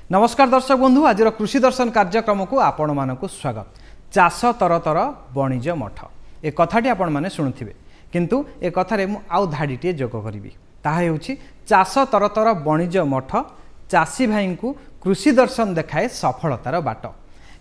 नमस्कार दर्शक बंधु आज कृषि दर्शन कार्यक्रम को आपण मानक स्वागत। चाष तर तर वाणिज्य मठ ए कथाटी आपण माने शुणुथिबे किंतु ए कथारे मु आउ धाडीटे जोग करिवि ताहा हेउछि चाष तर तर वाणिज्य मठ चाषी भाई को कृषि दर्शन देखाए सफलतार बाट।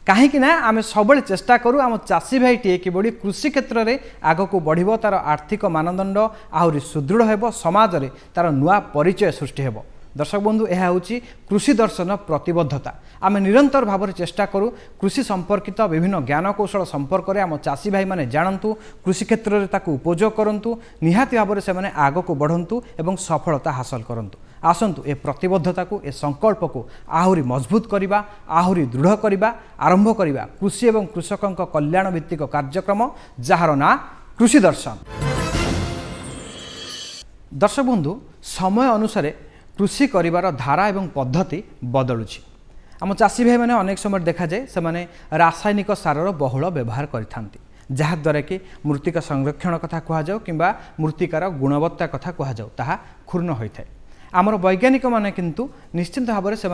कहीं आम सब चेष्टा करूँ आम चाषी भाई टे कि कृषि क्षेत्र में आग को बढ़ तार आर्थिक मानदंड आहरी सुदृढ़ हो समाज में तार नुआ परिचय सृष्टि हो। दर्शक बंधु यह हूँ कृषि दर्शन प्रतिबद्धता आम निरंतर भाव में चेष्टा करूँ कृषि संपर्कित विभिन्न ज्ञान कौशल संपर्क में आम चाषी भाई मैंने जानतु कृषि क्षेत्र में उपयोग करूँ निहाती भाव में से आग को बढ़ंतु एवं सफलता हासिल करूँ। आसंतु ए प्रतिबद्धता को ए संकल्प को आहरी मजबूत करवा आहरी दृढ़ करवा आरंभ करवा कृषि एवं कृषकों कल्याण भित्तिक कार्यक्रम जार ना कृषि दर्शन। दर्शक बंधु समय अनुसार कृषि करिवार धारा एवं पद्धति बदलुछि। आम चाषी भाई मैंने अनेक समय देखा जाए से माने रासायनिक सारर बहुल व्यवहार करथांती जहाद्वारा कि मृत्तिका संरक्षण कथा कह जाओ किंबा मृत्तिकार गुणवत्ता कथा कह जाओ ताहा क्षुण्ण होइथाय। आमर वैज्ञानिक माने किंतु निश्चिंत भाव में से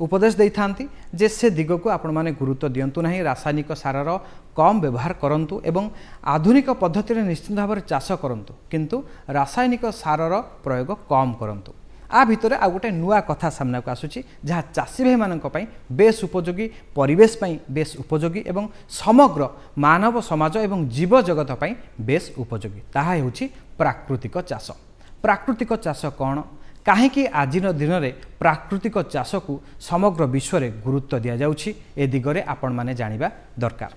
उपदेश दे था जे से दिग को आपण माने गुरुत्व दिंतु ना रासायनिक सारर कम व्यवहार करंतु एवं आधुनिक पद्धति निश्चिंत भाव में चाष करंतु किंतु रासायनिक सारर प्रयोग कम करंतु। आ भितर आ गोटे नुआ कथा सामना को आसुची जहाँ चाषी भाई मानक पई बेस उपयोगी परिवेश पई बेस उपयोगी एवं समग्र मानव समाज एवं जीव जगत पई बेस उपयोगी ताहा हेउची प्राकृतिक चाष। प्राकृतिक चाष कौन कहीं आज दिन में प्राकृतिक चाष को समग्र विश्व में गुरुत्व दि जाउछि ए दिगरे आपण माने जानिबा दरकार।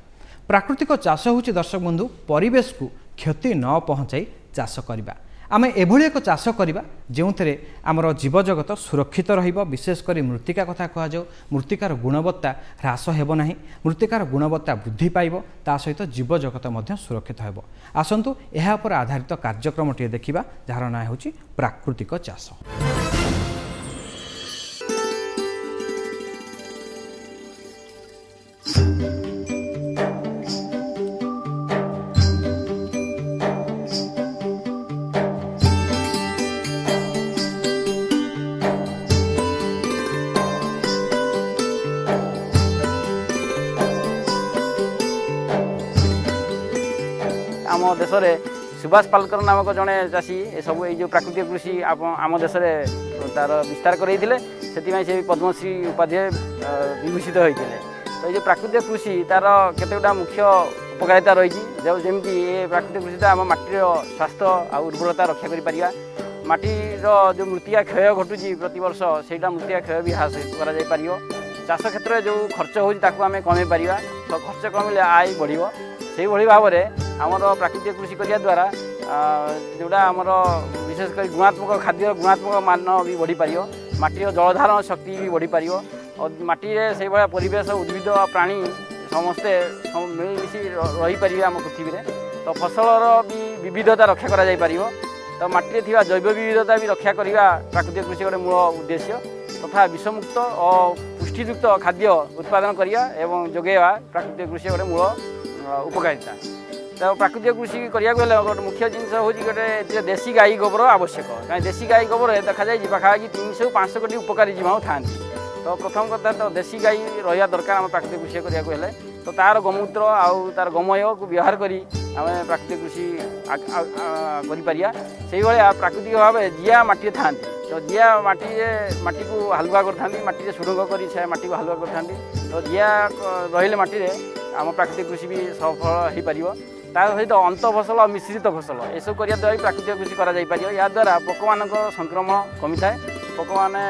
प्राकृतिक चाष होछि दर्शक बंधु परिवेश को क्षति न पहुँचाई चाष करबा। आम एभली एक चाष करवा जो थे आमर जीवजगत सुरक्षित रहिबो विशेषकर मृत्तिका कथा कह जाओ मृत्तिकार गुणवत्ता ह्रास हेबो नाही मृत्तिकार गुणवत्ता वृद्धि पाइबो ता सहित जीवजगत मध्य सुरक्षित हेबो। आसंतु एहा पर आधारित कार्यक्रम टे देखिबा जार ना होछि प्राकृतिक चाष। आम देश में सुभाष पालेकर नामक जड़े चाषी ये सब ये प्राकृतिक कृषि आम देश में तार विस्तार करते से पद्मश्री उपाधि विभूषित होते। तो ये प्राकृतिक कृषि तार केतेगुड़ा मुख्य उपकारिता रही जमी ये प्राकृतिक कृषि आम माटीर स्वास्थ्य आ उर्वरता रक्षा कर माटीर जो मृत्तिका क्षय घटुची प्रति वर्ष से मृत्तिका क्षय भी ह्रास कर चाष क्षेत्र में जो खर्च होमें कमे पार तो खर्च कमिले आय बढ़ से भाव में आमर प्राकृतिक कृषि करने द्वारा जोड़ा आमर विशेषकर गुणात्मक खाद्य गुणात्मक मान भी बढ़ी पार माटीर जलधारण शक्ति भी बढ़ी पार और माटी से भाया परिवेश उद्भिद प्राणी समस्ते मिलमिशी रही पारे आम पृथ्वी में तो फसलर भी विविधता रक्षा कर तो माटी थी जैव विविधता भी रक्षा करने प्राकृतिक कृषि गोटे मूल उद्देश्य तथा विषमुक्त और पुष्टियुक्त खाद्य उत्पादन करवा एवं जोगेवा प्राकृतिक कृषि गोटे मूल उपकारिता। तो प्राकृतिक कृषि करने गोटे मुख्य जिनस हूँ गोटे देशी गाई गोबर आवश्यक कहीं देशी गाई गोबर देखा जाए पाखापाखि 300-500 कोटी उपकारी जीवाणु था। तो प्रथम कथा तो देशी गाई रहा दरकार आम प्राकृतिक कृषि करने तो तार गमूत्र आउ तार गमय को व्यवहार करी आम प्राकृतिक कृषि कर प्राकृतिक भाव जिया माटी था तो जिया माटी को हालुआ करती माटी सुडंग कर माटी को हालुआ करती तो जिया रही माटी आम प्राकृतिक कृषि भी सफल हो पार तार सहित अंत फसल और मिश्रित फसल यह सब करने द्वारा प्राकृतिक कृषि करा पोक मान संक्रमण कमी थाए पोक मैंने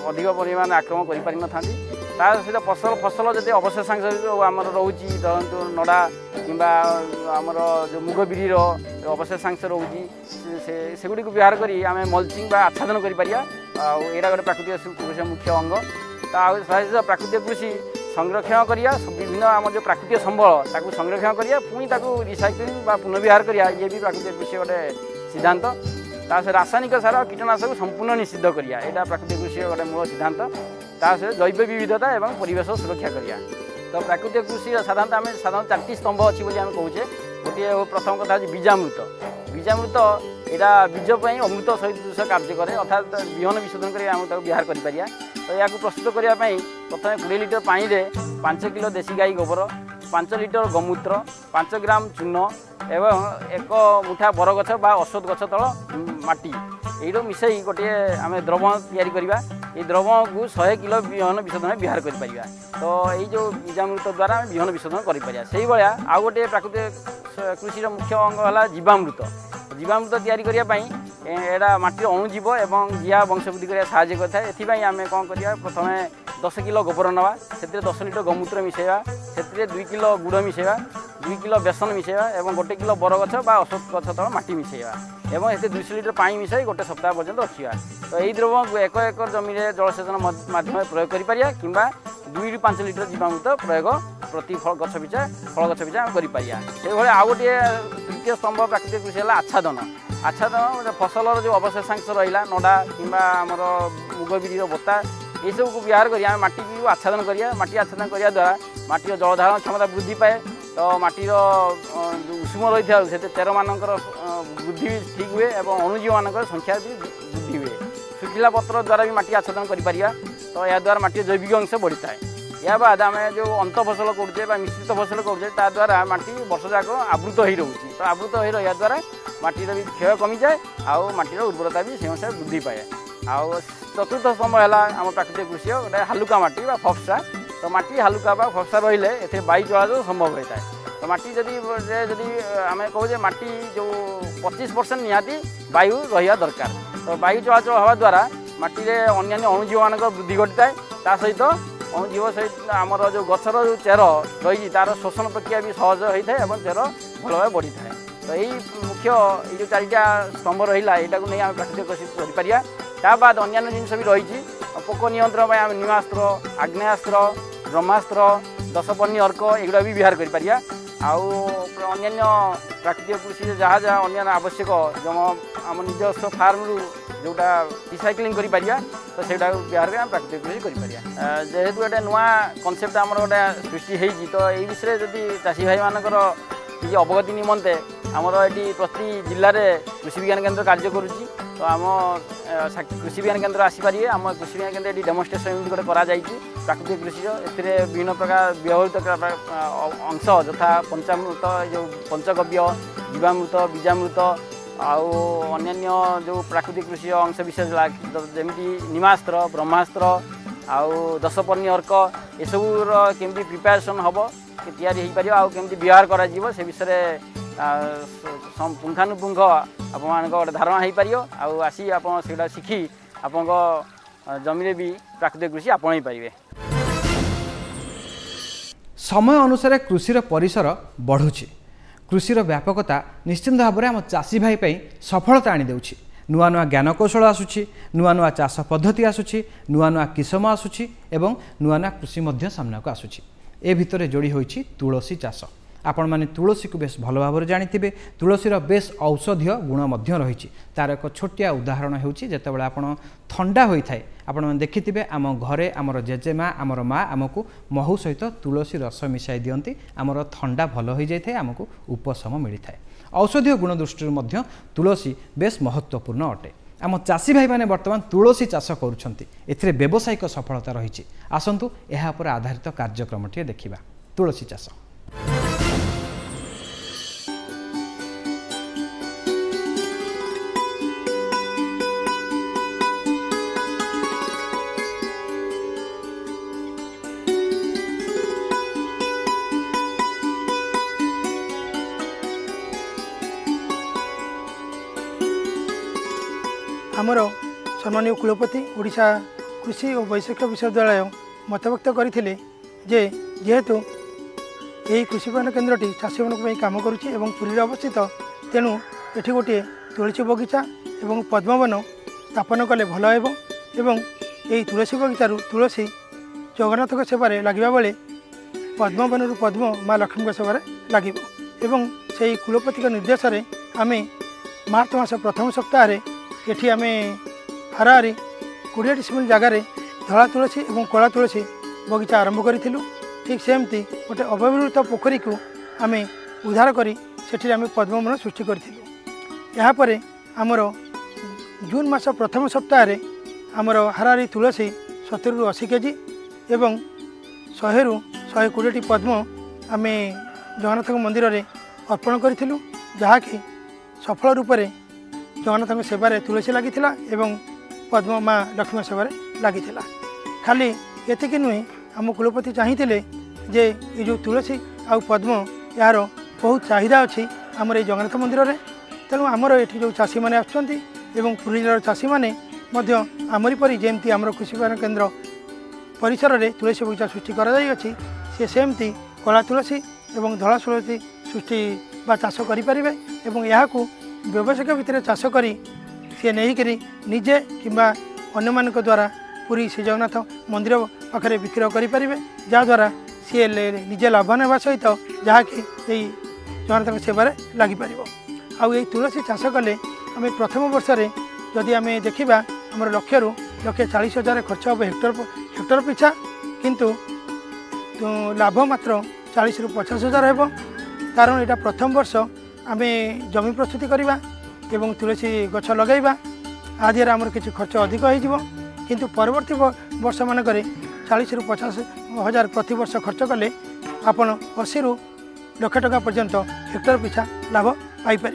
अधिक परिमाण आक्रमण कर पारि न तार सहित फसल जब अवशेषांश आम रोचे धरतु नड़ा कि आमर जो मुग बिरीर अवशेषांश रोचे सेगुड़ी को व्यवहार करी आम मल्चिंग आच्छादन कर गोटे प्राकृतिक कृषि मुख्य अंग। तो प्राकृतिक कृषि संरक्षण करिया विभिन्न आम जो प्राकृतिक संबल ताकू संरक्षण करिया पुणी ताकू रिसाइक्लिंग बा पुनर्व्यवहार करिया ये भी प्राकृतिक कृषि गोटे सिद्धांत। तासे रासायनिक सार और कीटनाशक संपूर्ण निषिद्ध करिया एटा प्राकृतिक कृषि गोटे मूल सिद्धांत। तासे जैव विविधता एवं परिवेश सुरक्षा करिया। तो प्राकृतिक कृषि साधारणतः आम 4टी स्तंभ अच्छी आम कहे गोटे प्रथम कथा बीजामृत बीजामृत यहाँ बीज अमृत सदृश कार्य कै अर्थात विहन विशोधन कर व्यवहार कर तो या प्रस्तुत करने प्रथम 20 लिटर पानी में 5 किलो देशी गाई गोबर 5 लिटर गमूत्र 5 ग्राम चून एवं 1 मुठा बरगछ बा औषध गछ तल माटी यू मिसई गोटे आम द्रव या द्रव को 100 किलो विहन विशोधन व्यवहार कर तो यो बीजामृत द्वारा विहन विशोधन कर आउ गोटे प्राकृतिक कृषि मुख्य अंग है जीवामृत जीवामृत या माटी अणुजीव और जिया वंशवृद्धि करने साहय करता है। आम कौन कर प्रथम 10 किलो गोबर नवा से 10 लिटर गमूत्र मिसेवा से 2 किलो गुड़ मिसेवा 2 किलो बेसन मिसेवा और 1 किलो बरगछ बा औषध गछ तल माटी मिसेवा और ये 200 लिटर पानी मिसाई गोटे सप्ताह पर्यंत रखा तो यही द्रव को 1 एकर जमी जलसेचन माध्यम प्रयोग करें कि 2 ରୁ 5 लिटर जीवामृत प्रयोग प्रति फल गछ पिछा आम कर आउ गोटे तृतीय स्तंभ प्राकृतिक कृषि है आच्छादन गोटे फसलर जो अवशेषांश रहा नडा कि मुग बिर बोता ये सब को व्यवहार कर माटी को आच्छादन करिया माटी आच्छादन करने द्वारा माटी जलधारण क्षमता वृद्धि पाए तो माटीर उष्म रही है चेर मान वृद्धि ठीक हुए और अणुजीव मान संख्या भी वृद्धि हुए सुखिला पत्र द्वारा भी माटी आच्छादन कर तो या द्वारा माटी जैविक अंश बढ़ी था या बाद आम जो अंत फसल करुचे मिश्रित फसल करुचे द्वारा माटी वर्ष जाक आवृत हो रोचे तो आवृत हो रहा द्वारा माटीर भी क्षय कमी जाए आउ माटीर उर्वरता भी से अनुसार वृद्धि पाए आउ चतुर्थ स्तंभ है आम प्राकृतिक कृषि गोटे हालुका माटी फक्सा तो माटी हालुका फक्सा रही वायु चलाचल संभव होता है तो माटी जदि आम कहे माटी जो 25% निहाती वायु रहा दरकार तो वायु चलाचल हवा द्वारा माटी अन्य अणुजीव मान वृद्धि घटी था सहित अणुजीव सहित आमर जो गचर जो चेर रही तार शोषण प्रक्रिया भी सहज होता है और चेर भल भाव बढ़ी था तो यही मुख्य ये 4टा स्तंभ रहा यहाँ नहीं आम प्राकृतिक कृषि कर बाद अन्य जिनस भी रही पोक नियंत्रण आम निमास्त्र आग्नेयास्त्र ब्रह्मास्त्र दशपर्णी अर्क एगुड़ा भी व्यवहार कर अन्य प्राकृतिक कृषि जहाँ जहाँ अन्य आवश्यक जो आम निजस्व फार्म रू जोटा रिसाइक्लिंग कर तो से व्यवहार कर प्राकृतिक कृषि कर जेहेतु गोटे नुआ कनसेप्ट आम गोटे सृष्टि तो ये विषय जदि चाषी भाई मानकर किसी अवगति निमंते आमर ये प्रति जिले में कृषि विज्ञान केन्द्र कार्य करुच्ची तो आम कृषि विज्ञान केन्द्र आसीपारे आम कृषि विज्ञान केन्द्र ये डेमोन्स्ट्रेशन यूनिट गोटे प्राकृतिक कृषि विभिन्न प्रकार व्यवहृत अंश यथा पंचामृत जो पंचगव्य जीवामृत बीजामृत आउ अन्य जो प्राकृतिक कृषि अंश विशेष जमी निमास्त्र ब्रह्मास्त्र आउ दशपर्णी अर्क एसबूर केमती प्रिपेरेसन हम तैयारी हो पार आमती व्यवहार कर विषय पुंखानुपुंख आप गोटे धारणा हो पार आसी आप शिखी आप जमी भी प्राकृतिक कृषि आपणई पारे। समय अनुसार कृषिर परिसर बढ़ुछि कृषिर व्यापकता निश्चिंत भाव में आम चाषी भाई सफलता आनी देउछि नुआ नुआ ज्ञानकौशल आसुछि नुआ नुआ चाष पद्धति आसुछि नुआ नुआ किसम आसुछि एवं नुआ नुआ कृषि मध्य सामना को आसुछि ए भितर जोड़ी होइछि तुलसी चाष आपण माने तुलसी को बेस भल भाव जानिथिबे तुलसीर बेस औषधीय गुण मध्य रही तार एक छोटिया उदाहरण होउछि जेतेबेले आपण ठंडा होई थाए आपण माने देखिथिबे आम घरे आमर जेजेमा आमर माँ आमको महू सहित तुलसी रस मिसाई दियंती आमर ठंडा भल हो जाय थाए आमको उपशम मिली थाए औषधीय गुण दृष्टि तुलसी बेस महत्वपूर्ण अटे आम चाषी भाई माने वर्तमान तुलसी चाष करुछंती एथिरे व्यावसायिक सफलता रही आसंतु एहा पर आधारित कार्यक्रमटी देखिबा तुलसी चाष। आमर सम्मानीय कुलपति ओडिशा कृषि और वैषयिक विश्वविद्यालय मतव्यक्त करते जे जेहेतु यही कृषि विज्ञान केन्द्रटी चाषी मान काम करुच्ची पुरी अवस्थित तेणु ये गोटे तुलसी बगीचा और पद्मवन स्थापन कले भल एवं यही तुलसी बगीचारू तुलसी जगन्नाथ सेवार लगे बेले पद्मवन पद्म माँ लक्ष्मी सेवार लगे से कुलपति निर्देश में आम मार्च मास प्रथम सप्ताह ये आम हाराहारी 20 डिसमिल जगार धला तुलसी और कला तुलसी बगीचा आरंभ करूँ ठीक सेमती गोटे अव्यवहृत पोखरी को आम उद्धार कर आम पद्मवन सृष्टि करूँ। आमर जून मास प्रथम सप्ताह आमर हाराहारी तुलसी 70 ରୁ 80 केजी एवं 100 ରୁ 120 पद्म आम जगन्नाथ मंदिर में अर्पण करूँ जहाँकि सफल रूप से जगन्नाथ सेवार तुलसी लगी एवं पद्म माँ लक्ष्मी सेवार लगी खाली एतिक नुहे आम कुलपति चाहिए जे ये जो तुलसी आ पद्म यार बहुत चाहिदा अच्छी आमर ये जगन्नाथ मंदिर में तेणु आमर ये जो चाषी मैंने आसुँच पुरी जिलार चाषी मैंने आमरी परी जमती आमर कृषि विज्ञान केन्द्र परिसर में तुलसी बगीचा सृष्टि कराई सी सेमती कला तुलसी एवं धला तुलसी सृष्टि बा चाष करें एवं यहाँ व्यवसायिक भितर चाष करी सी नहीं निजे किंबा अन्य मान द्वारा पुरी श्री जगन्नाथ मंदिर पाखे विक्रय करें जहाँद्वारा सी निजे लाभवान होगा सहित जहाँकि जगन्नाथ सेवार लगिपर आई तुलसी चाष कले आम प्रथम वर्ष जदि आम देखा आम लक्ष रु 1,40,000 खर्च हम हेक्टर पिछा किंतु लाभ मात्र 40 ରୁ 50,000 हेब कारण यहाँ प्रथम वर्ष आम जमी प्रस्तुति करवा एवं तुलसी गछ लगेगा आदि आमर किसी खर्च अधिक हो किंतु परवर्ती वर्ष मानक 40 ରୁ 50,000 प्रति वर्ष खर्च कले आपड़ 80 ରୁ लक्ष टका पर्यंत हेक्टर पिछा लाभ पाइपर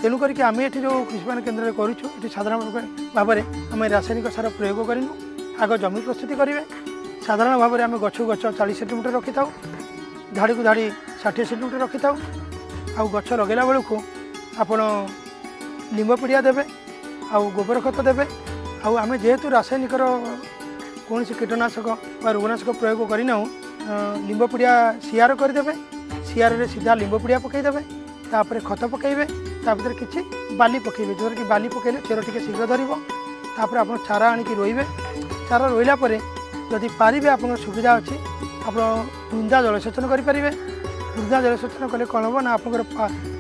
तेणुक आम ये जो कृषि विज्ञान केन्द्र में करूँ साधारण भाव में आम रासायनिक सार प्रयोग करूँ आग जमी प्रस्तुति करेंगे साधारण भाव में आम गछ गछ 40 सेंटीमीटर रखी था धाड़ी को धाड़ी 60 सेंटीमीटर रखी था आउ गछ लगेला बेलू आपण लिंब पिड़िया देवे आउ गोबर खत देवे आम जेहेतु रासायनिक कौन कीटनाशक व रोगनाशक प्रयोग करना लिंब पिड़िया सीआर करदे सीआर रे सीधा लिंब पिड़िया पकईदे तापर खत पकईबे भर किसी बाली पकईबे जो कि बाली पकईले चेर टी शीघ्र धरब तापर आप चारा आणिक रोइबे चारा रोइला परे जदि पारिबे आप सुविधा अच्छी आप बृंदा जलसेचन करेंगे बृंदा जलसेचन कले कौन हम ना आप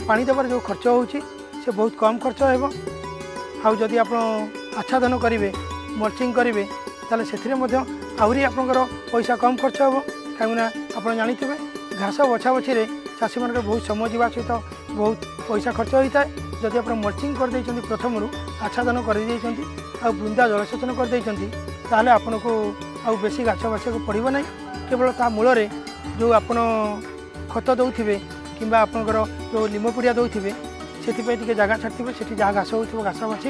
पानी देवार जो खर्च होची से बहुत कम खर्च हो आदि आप आच्छादन करेंगे मल्चिंग करेंगे ताले से आहरी आपंकर पैसा कम खर्च हो कहीं आप जानते घास बछा बछी चाषी मान बहुत समय जावा सहित बहुत पैसा खर्च होता है जदि आप मल्चिंग कर प्रथम आच्छादन कर बृंदा जलसेचन कर आपन को आउ बेसी गाछ बाछा पड़ो ना केवल ता मूल जो आप खत दौथे कि आपंकर जो लिंब पिड़िया दौथे से जगह छाड़े से जहाँ घास हो घास बाछे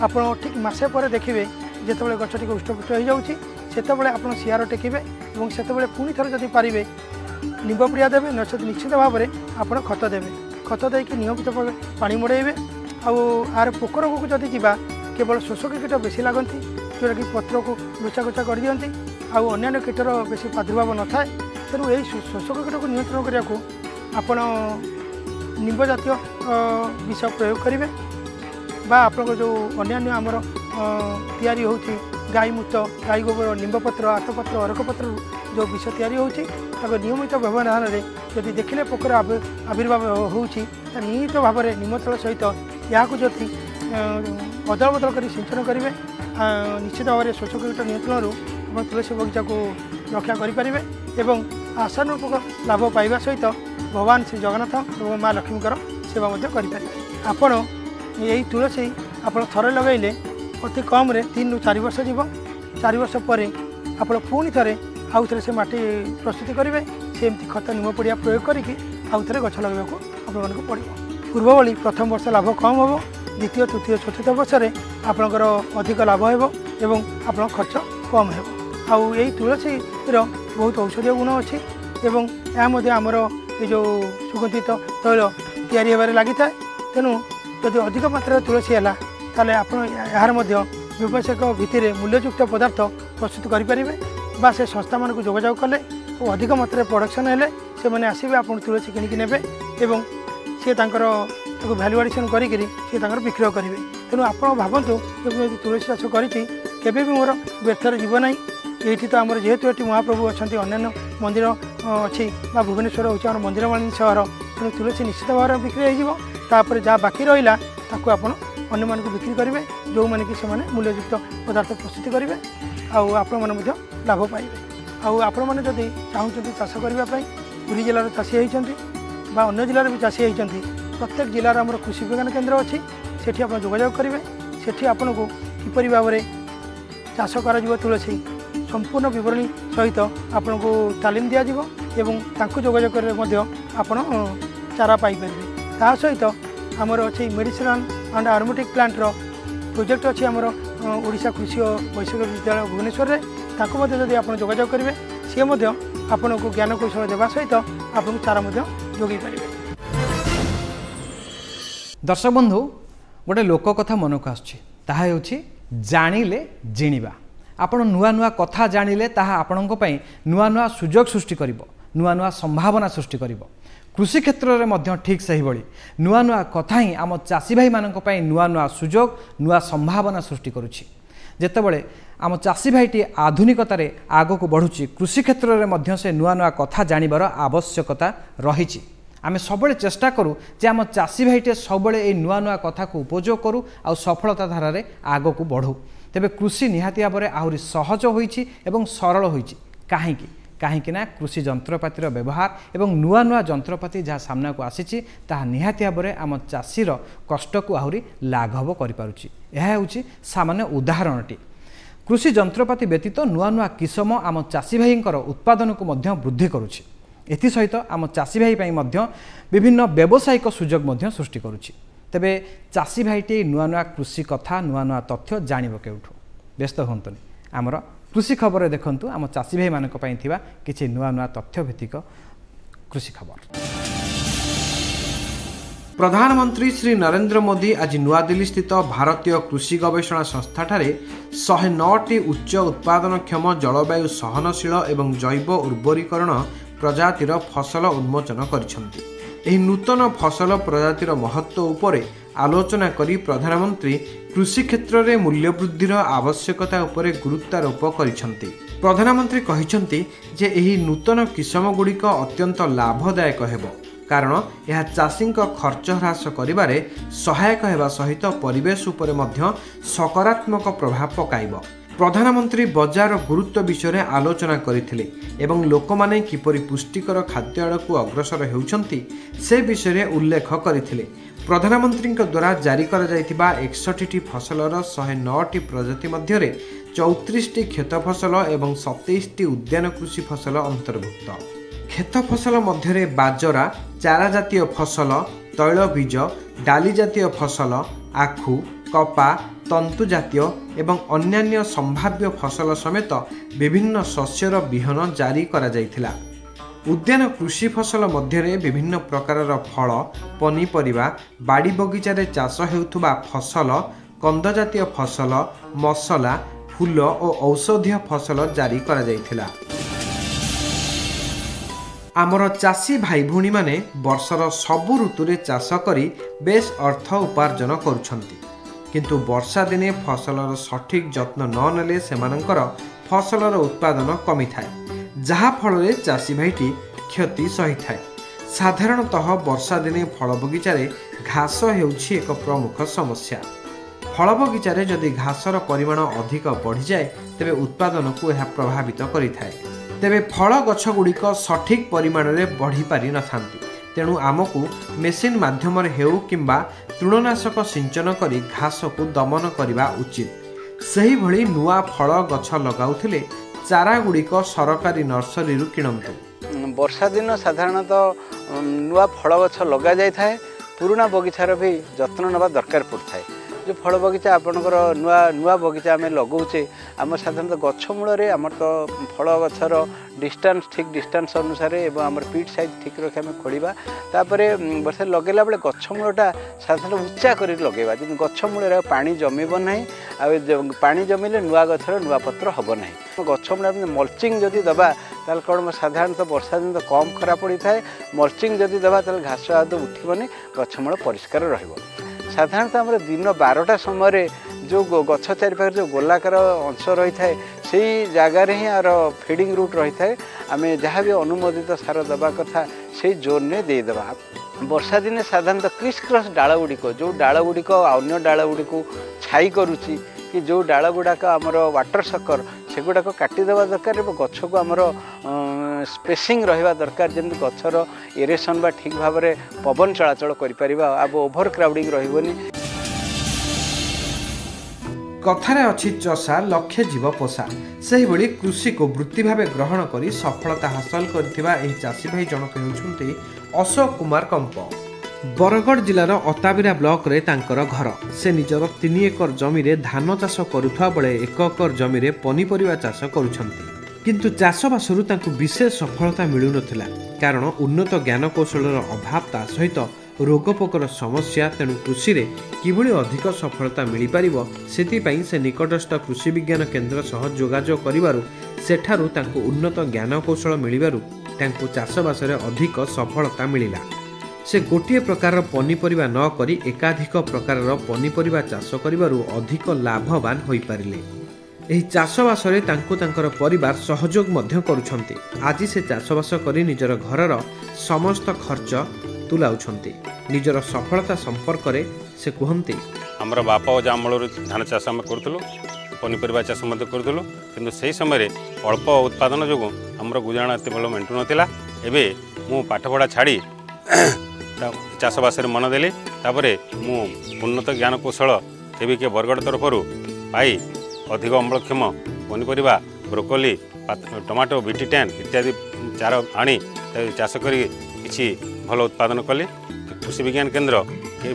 आप ठीक मसे पर देखिए जिते गछ टी हृष्टपुष्ट हो जाऊँगी से आप सीआर टेकिबे और से पुणी थर जदि पारे लिंब पिड़िया देवे निश्चित भाव में आप खत देवे खत देकी नियमित पानी मड़ेबे आर पोक रोग को जदि जा केवल शोषक कीट बेसी लगती जोटा कि पत्र को लोचा गोचा कर दिखती आन्य कीटर बेसी प्रादुर्भाव न थाए तेणु यही शोषक कीट को नियंत्रण करने को आपण निंब जातीय विष प्रयोग करेंगे आप जो अन्य आमर तैयारी होती गाई मूत गाई गोबर निंब पत्र आतपत्र अरक पत्र जो विष तैयारी होती नियमित व्यवधान में जदि देखिले पोकर आविर्भाव होची नियमित भाव में निमतल सहित यहाँ जदि अदल बदल कर सिंचन करेंगे निश्चित भाव में शोषक कीट नियंत्रण आप तुलसी बगीचा को रक्षा करेंगे एवं आशानुरूप लाभ पाइबा सहित भगवान श्री जगन्नाथ और माँ लक्ष्मीकर सेवा करें आपण यही तुलसी आप थरे लगेले अति कम 3 ରୁ 4 वर्ष जीव 4 वर्ष पर आप पुणी थे आउ थे से माटी प्रस्तुति करेंगे सेमती खत निम पिड़िया प्रयोग करके आउ थे गछ लगे आपको पड़ो पूर्व भली प्रथम वर्ष लाभ कम हम द्वितीय तृतीय चतुर्थ वर्ष में आपंकर अधिक लाभ हो आप खर्च कम हो आई तुलसी बहुत औषधीय गुण अच्छी एवं यह आमर ये जो सुगंधित तैल तैयारी होबार लगी था तेणु यदि अधिक मात्रा तुलसी है ताले यार व्यावसायिक भित्ति मूल्ययुक्त पदार्थ प्रस्तुत करेंगे बा से संस्था मान जोगाजोग कले और अधिक मात्रा प्रोडक्शन हेले से मैंने आसबे आप तुलसी किणिकी ने सी भैल्यू एडिशन करी विक्रय करेंगे तेणु आप भावतु तुलसी चाष करें मोर व्यर्थर जीव ना ये तो आम जेहेतु ये महाप्रभु अच्छा अन्य मंदिर अच्छी भुवनेश्वर हूँ आम मंदिर मालिनी सहर तेणु तुलसी निश्चित भाव में बिक्री होपर जहाँ बाकी रहा ताकू आप अन्य मानक बिक्री करेंगे जो मैंने कि मूल्ययुक्त पदार्थ प्रस्तुति करेंगे आपण मैंने लाभ पाइबे आपण मैंने जदि चाहते चाष करने पुरी जिलार चाषी होती अन्य जिलार भी चाषी होती प्रत्येक जिलार आम कृषि विज्ञान केन्द्र अच्छी सेठी आप जोगाजोग करेंगे सेठी आपन को किपरि भाव में चाष कर तुलसी संपूर्ण विवरणी सहित आपन को तालीम दि जाव एवं तांको जोगाजोग करे आपण चारा पाई परिबे ता सहित आमर अच्छे मेडिसिनल एंड आरोमेटिक प्लांट रो प्रोजेक्ट अच्छी आमर ओडिशा कृषि और वैषयिक विद्यालय भुवनेश्वर में ताको जदि आप जोगाजोग करेंगे सी आपण को ज्ञान कौशल देवा सहित आपन चारा जोगे पारे। दर्शक बंधु गोटे लोक कथा मन को आसुछि जानिले जिणिबा आपण नुआ नुआ कथा जानिले ताहा आपणक पई नुआ नुआ सुजोग सृष्टि करिवो नुआ नुआ संभावना सृष्टि करिवो कृषि क्षेत्र में मध्य ठीक सही भली नुआ नुआ कथा ही आम चाषी भाई मानक पई नुआ नुआ सुजोग नुआ संभावना सृष्टि करुछि जेतेबेले आम चाषी भाईटी आधुनिकतार आग को बढ़ुची कृषि क्षेत्र में मध्य से नुआ नुआ कथा जानिबार आवश्यकता रही आमे सबले चेष्टा करूँ जे आम चाषी भाईटे सबले ए नुआ नुआ कथा को उपयोग करूँ आ सफलता धारा आग को बढ़ू तेबे कृषि निहाती भाव में आहरी सहज होईछि एवं सरल होईछि कहीं ना कृषि जंत्रपातिर व्यवहार एवं नुआ नुआ जंत्रपाति जहाँ सामना को आसी ताहा निहाती भाव में आम चाषीर कष्ट को आहरी लाघव करिपारुछि। यह होछि सामान्य उदाहरणटी कृषि जंत्रपाति व्यतीत नुआ नुआ किसम आम चाषी भाईंकर उत्पादन को मध्य वृद्धि करुछि एसहित आम चाषी भाई विभिन्न व्यावसायिक सुजोग सृष्टि करुछि। तेबे चाषी भाईटी नुआ नुआ कृषि कथा नुआ नुआ तथ्य जानिब केउठु व्यस्त होंतुनि आमर कृषि खबर देखंतु आम चाषी भाई मानक पई थिबा किछि नुआ नुआ तथ्य भित्तिक कृषि खबर। प्रधानमंत्री श्री नरेंद्र मोदी आज नुआ दिल्ली स्थित भारतीय कृषि गवेषणा संस्थाठारे 109टी उच्च उत्पादनक्षम जलवायु सहनशील एवं जैव उर्वरीकरण प्रजातिर फसल उन्मोचन करिसेंति। एही नूतन फसल प्रजातिर महत्व उपरे आलोचना करी प्रधानमंत्री कृषि क्षेत्र में मूल्य वृद्धिर आवश्यकता उपरे गुरुत्वारोप करिसेंति। प्रधानमंत्री कहिसेंति जे एही नूतन किसम गुड़िक अत्यंत लाभदायक हेबो कारण यह चाषी खर्च ह्रास करिबारे सहायक हेबा सहित परिवेश उपरे मध्य सकारात्मक प्रभाव पकाइब। प्रधानमंत्री बजार गुरुत्व विषय आलोचना करथिले एवं लोकमाने किपरि पुष्टिकर खाद्य आड़क अग्रसर हेउछंती से विषय उल्लेख करथिले। प्रधानमंत्री द्वारा जारी करा जायतिबा 61टी फसलर 109टी प्रजाति मध्यरे 34टी खेत फसल एवं 27टी उद्यान कृषि फसल अंतर्भुक्त। खेत फसल मध्यरे बाजरा चारा जातीय फसल तैलबीज डाली जातीय फसल आखु कपा तंतु जातीय एवं अन्यान्य संभाव्य फसल समेत विभिन्न शस्यर बिहन जारी करा जायतिला। उद्यान कृषि फसल मध्यरे विभिन्न प्रकारर फल पनीपरिबा बाड़ी बगीचारे चाष हेउथुबा फसल कंद जातीय फसल मसला फूल और औषधीय फसल जारी करा जायतिला। आमर चाषी भाई भूणी माने वर्षर सबु ऋतुरे चाष करी बेस अर्थ उपार्जन करुछंती किंतु वर्षा दिने फसलर सठिक जत्न न नेले सेमानंकर फसलर उत्पादन कमी थाए जहा फल चाषी भाईटी क्षति सही थाए। साधारणतः वर्षा दिने फल बगीचारे घास हेउछि एक प्रमुख समस्या। फल बगीचारे जदि घासर परिमाण अधिक बढ़ी जाए तेबे उत्पादन को यह प्रभावित करिथाए। तेबे फल गछ गुड़िक सठिक परिमाण रे बढ़ी पारि नथांती तेणु आमको मेसीन माध्यम हेउ किंबा तृणनाशक सिंचन करी घास को दमन करने उचित। सही भली नुआ फल गछ लगाउथिले चारा गुड़िक सरकारी नर्सरी किणंतु। वर्षा दिन साधारणतः नुआ फल गछ लगा जाय थाए पुराना बगीचार भी जत्न नवा दरकार पड़ता है। जो फल बगीचा आपणकर नुआ नुआ बगीचा आम लगौचे आम साधारणतः गछ मूल आम तो फल गचर डिस्टेंस ठीक डिस्टेंस अनुसार एवं आम पीठ साइज ठीक रखी आम खोड़ा तापर वर्षा लगेला बेले गछ मूलटा साधारण उच्चा कर लगेगा जब गछ मूल पानी जमीब ना पानी जमिले नुआ गचर नुआ पत्र हम ना गछ मूल मल्चिंग जदि दबा ताल कौन साधारणतः वर्षा दिन तो कम खरा पड़ी था मल्चिंग जदि दबा ताल घास आदि उठबनी गछ मूल परिष्कार रहिबो। साधारणतः आम दिन 12टा समय जो गछ चारिपाखे जो गोलाकार अंश रही है से जगार ही आर फीडिंग रूट रही है आम जहाँ भी अनुमोदित सार दबा कथा से जोन में देदेबा। वर्षा दिने साधारणतः क्रिस क्रस डाल गुड़िक जो डाल गुड़िक अन्य डाल गुड़िक छाई करुच्ची कि जो डाल गुड़ाक आमर वाटर सकर से गुड़ाक काटिदेवा दरकार गछ को आमर स्पेसिंग रहा दरकार जमी गचर एरेसन बा ठीक भाव में पवन चलाचल कर ओभर क्राउडिंग रही। कथारे अछि चषा लक्षे जीव पोषा सेही भली कृषि को वृत्ति भावे ग्रहण करी सफलता हासिल करथिबा एही चाषी भाई जनक हेउछन्ती अशोक कुमार कंप। बरगढ़ जिलार अताबिरा ब्लॉक रे तांकर घर। से निजर 3 एकर जमी रे धान चाष करुथवा बेले 1 एकर जमी रे पनीपरिबा चाष करुछन्ती। किंतु चाषबासरू तांकु विशेष सफलता मिलु नथिला कारण उन्नत ज्ञान कौशलर अभाव ता सहित रोगपोकर समस्या। तेणु कृषि रे किभଳି अधिक सफलता मिल पारिबो सेतिपई से निकटस्थ कृषि विज्ञान केन्द्र सह जोगाजोग करिवारु सेठारु तांकु उन्नत ज्ञान कौशल मिलिबारु तांकु चाषबासरे अधिक सफलता मिलिला। से गोटे प्रकार पनीपरिबा न करी एकाधिक प्रकार पनीपरिबा चाष करिबारु अधिक लाभवान होई पारिले। एही चाषबासरे तांकु तांकर परिवार सहयोग मध्य करुछन्ती। आज से चाषबास करी निजर घरर समस्त खर्च तुलाउछन्ती। निजर सफलता संपर्क रे से कहन्ती हमर बापा जामल धान चाष आम करूँ पनीपरिबा चाष करूँ किंतु से समय अल्प उत्पादन जो आमर गुजारण एत भल मेंटू नाला। एबे मु पाठपढ़ा छाड़ी चाषबास मन देली तापर मु उन्नत ज्ञान कौशल के बरगढ़ तरफ पाई अधिक अम्लक्षम पनीपरिबा ब्रोकोली टमाटो बीटी10 इत्यादि चार आनी चाष करी किछि भल उत्पादन कली। कृषि विज्ञान केन्द्र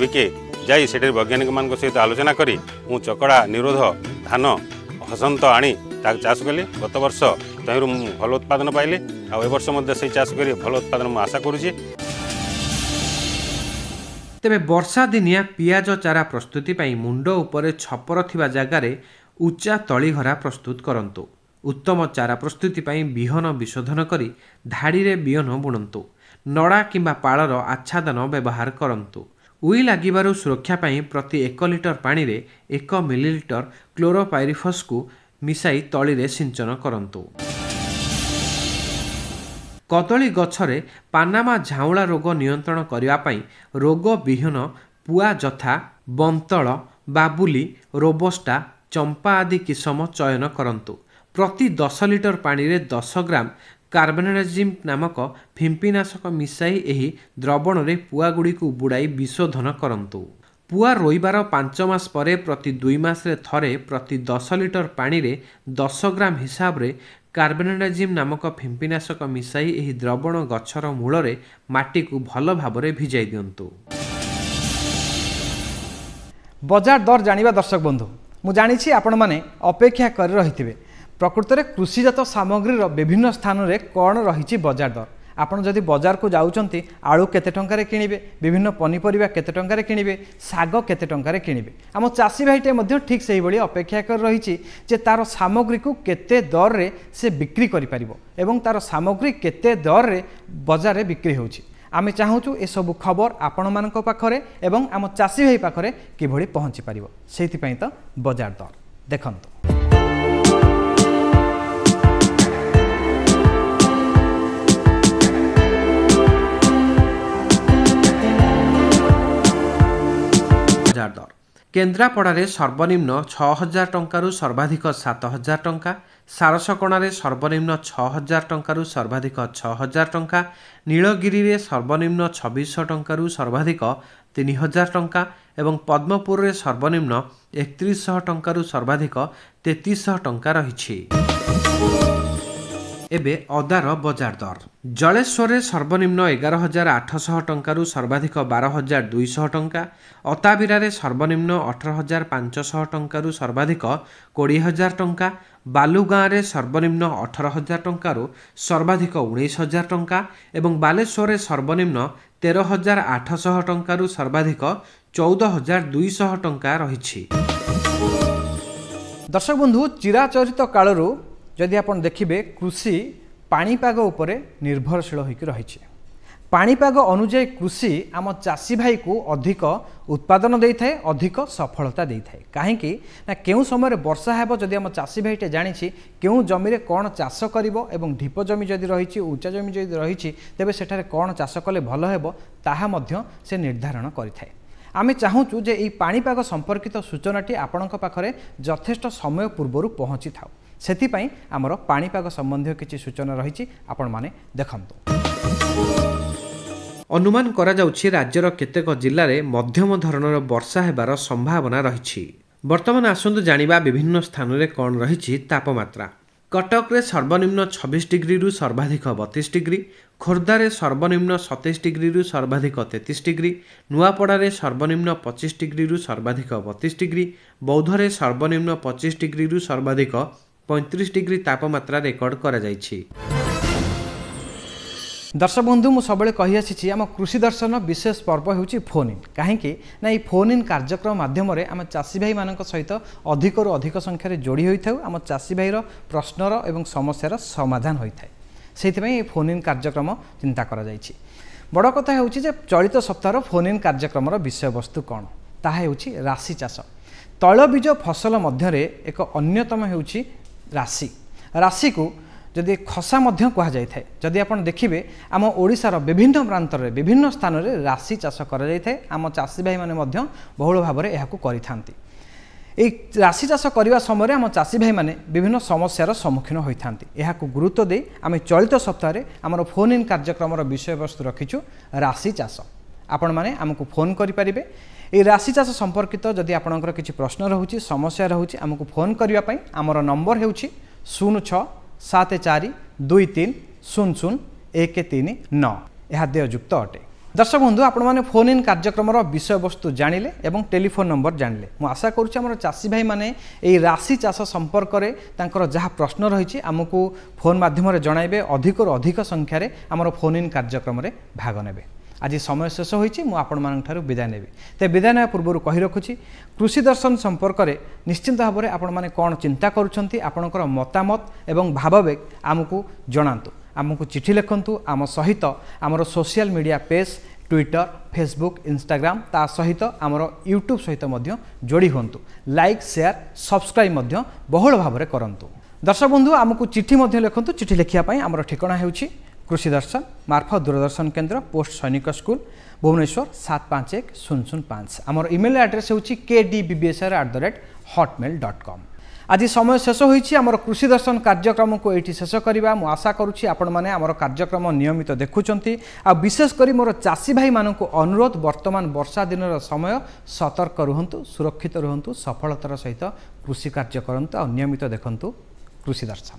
के जाई सेठे वैज्ञानिक मान सहित आलोचना करी मु चकड़ा निरोध धान हसंत आनी चाष कली। गत वर्ष तहिरु भल उत्पादन पाइली आ वर्ष मध्य से चाष करी भल उत्पादन मु आशा करुछि। तेबे वर्षा दिनिया पियाज चारा प्रस्तुति पई मुंड उपरे छपर थिबा जगारे उच्चा तळीघरा प्रस्तुत करंतु। उत्तम चारा प्रस्तुति पई बिहन विशोधन करी धाड़ी रे बिहन बुणंतु। नड़ा किंबा पाळर आच्छादन व्यवहार करंतु। उई लागिबारु सुरक्षा पई प्रति 1 लिटर पानी रे 1 मिलीलिटर क्लोरोपाइरिफस को मिसाई तळी रे सिंचन करंतु। कदली गछरे पानामा झाउला रोग नियंत्रण करिवा पई रोग विहीन पुआ जथा बंतल बाबुली रोबस्टा चंपा आदि किसम चयन करंतु। प्रति 10 लिटर पानी रे 10 ग्राम कार्बेनडाजिम नामक फिंपीनाशक मिसाई एही द्रवण रे पुआ गुडी को बुड़ाई विशोधन करंतु। पुआ रोइबार 5 मास परे प्रति 2 मास रे थरे प्रति 10 लिटर पानी रे 10 ग्राम हिसाब रे कार्बेनडाजिम नामक फिंपीनाशक मिसाई एही द्रवण गछर मूल रे माटी को भल भाबरे भिजाई दियंतु। बजार दर जानिबा दर्शक बंधु मु जानिछि आपण माने अपेक्षा कर रहिथिबे प्रकृत में कृषिजात सामग्रीर विभिन्न स्थान में कौन रही बजार दर। आपड़ जदि बजार को जाउचंती आलू केते टंकारे किनिबे विभिन्न पनीपरिबा केते टंकारे किनिबे साग केते टंकारे किनिबे। आम चाषी भाईटे मध्य ठीक से ही अपेक्षा कर रही जे तार सामग्री को केते दर रे से बिक्री करि परिबो एवं तार सामग्री केते दर रे बजार रे बिक्री होउची। आमे चाहूचु ए सब खबर आपण मानक पाखरे एवं आम चाषी भाई पाखरे किभଳି पहुँची पारिबो सेति पई त बजार दर देखंतु। दर केन्द्रापड़ारे सर्वनिम्न 6000 टंकारु सर्वाधिक 7000 टंका, सारसकणारे सर्वनिम्न 6000 टंकारु सर्वाधिक 6000 टंका, नीलगिरी रे सर्वनिम्न 2600 टंकारु सर्वाधिक 3000 टंका एवं पद्मपुर रे सर्वनिम्न 3100 टंकारु सर्वाधिक 3300 टंका रहिछि। एबे अदार बजार दर जलेश्वर सर्वनिम्न 11800 टंकारु सर्वाधिक 12200 टंका, अताबिरारे सर्वनिम्न 18500 टंकारु सर्वाधिक 20000 टंका, बालुगाँव सर्वनिम्न 18000 टंकारु सर्वाधिक 19000 टंका एवं बालेश्वर सर्वनिम्न 13800 टंकारु सर्वाधिक 14200 टंका रहिछि। दर्शक बंधु चिराचरित कालरू जदि आपण देखिबे कृषि पाणीपाग उपरे निर्भरशील होइक रहिछि। पाणीपाग अनुଯାୟୀ कृषि आम चाषी भाई को अधिक उत्पादन देइथाय अधिक सफलता देइथाय। काहेकि ना केउ समय वर्षा हेबो जदि आम चाषी भाईटे जानिछि केउ जमी रे कोन चाष करिवो एवं ढिप जमी जदि रहिछि उच्चा जमी जदि रहिछि तेबे सेठारे कोन चाष कले भलो हेबो ताहा मध्य से निर्धारण करिथाय। आमे चाहूचु जे एई पाणीपाग संपर्कित सूचनाटी आपणक पाखरे यथेष्ट समय पूर्वरु पहुँची थाउ सेथिपाई आमर पाणीपाग संबंधी किछि सूचना रहिछि आपण माने देखंतु। अनुमान करा जाउछि राज्यर केतेक जिल्ला रे मध्यम धरणर वर्षा हेबार संभावना रहिछि। बर्तमान आसतु जानिबा विभिन्न स्थान रे कौन रही तापमात्रा। कटक रे सर्वनिम्न 26 डिग्री रु सर्वाधिक 32 डिग्री, खोर्धारे सर्वनिम्न 27 डिग्री रु सर्वाधिक 33 डिग्री, नुआपड़ारे सर्वनिम्न 25 डिग्री रु सर्वाधिक 32 डिग्री, बौद्धरे सर्वनिम्न 25 डिग्री रु सर्वाधिक 35 डिग्री तापमात्रा रेकर्ड करा जायछि। दर्शक बंधु मु सबले कहि आछि आम कृषि दर्शन विशेष पर्व होउछि फोन इन कहीं ना फोन इन कार्यक्रम माध्यम आम चाषी भाई मान सहित अधिक रु अधिक संख्यार जोड़ी होता आम चाषी भाईर प्रश्नर एवं समस्यार समाधान होता है से फोन इन कार्यक्रम चिंता करा जायछि। बड़ कथा होउछि जे चलित सप्ताह फोन इन कार्यक्रम विषय वस्तु कौन ताहा होउछि राशि चाष। तैलबीज फसल मध्य एक अन्यतम होउछि राशि। राशि को जदि खसा मध्य कह जाए जदि आप देखिए आम ओडिशार विभिन्न प्रांत में विभिन्न स्थान में राशि चाष कर आम चाषी भाई मैंने बहुल भाव में यह करिथांती। राशि चाष करने समय आम चाषी भाई मैंने विभिन्न समस्यार सम्मुखीन होता है। गुरुत्व दे आम चलित सप्ताह आम फोन इन कार्यक्रम विषय वस्तु रखीचु राशि चाष। आपण मैंने आमको फोन करें ये राशि चाष संपर्कित जदि आपंकर किसी प्रश्न रोचे समस्या रोचे आमको फोन करने आमर नंबर हो 067423000139 यह देययुक्त अटे। दर्शक बंधु आपण मैंने फोन इन कार्यक्रम विषय वस्तु जानिले एवं टेलीफोन नंबर जानिले मु आशा करुच्ची आम चाषी भाई मैंने यही राशि चाष संपर्क में तांकर जहाँ प्रश्न रही आमको फोन माध्यम जनइबे अधिक अधिक संख्यार आमर फोन इन कार्यक्रम में भाग नेबे। आज समय शेष होईची मु आपण मानक विदाय नेबी ते विदाय ने पूर्व कही रखुची कृषि दर्शन संपर्क में निश्चिंत भाव में आपण माने कौन चिंता करुछंती आपणकर मतामत एवं भाववेग आमको जणांतु। आमको चिठी लिखंतु आम सहित आमर social media page Twitter Facebook Instagram ता सहित आमर यूट्यूब सहित मध्य जोड़ी होंतु। लाइक शेयर सब्सक्राइब मध्य बहुल भाव में करंतु। दर्शक बंधु आमको चिठी मध्य लिखंतु। चिठी लिखिया पई आमर ठिकाना हेउची कृषि दर्शन मार्फत दूरदर्शन केन्द्र पोस्ट सैनिक स्कूल भुवनेश्वर 751005। आमर इमेल एड्रेस होउची kdbbsr@hotmail.com। आज समय शेष होईची आमर कृषि दर्शन कार्यक्रम को एठी शेष करिबा मु आशा करुछि आपण माने आमर कार्यक्रम नियमित देखुचंती आ विशेष करी मोर चाषी भाई मानकु अनुरोध वर्तमान वर्षा दिनर समय सतर्क रुहंतु सुरक्षित रुहंतु सफलतार सहित कृषि कार्य करंतु आ नियमित देखंतु कृषि दर्शन।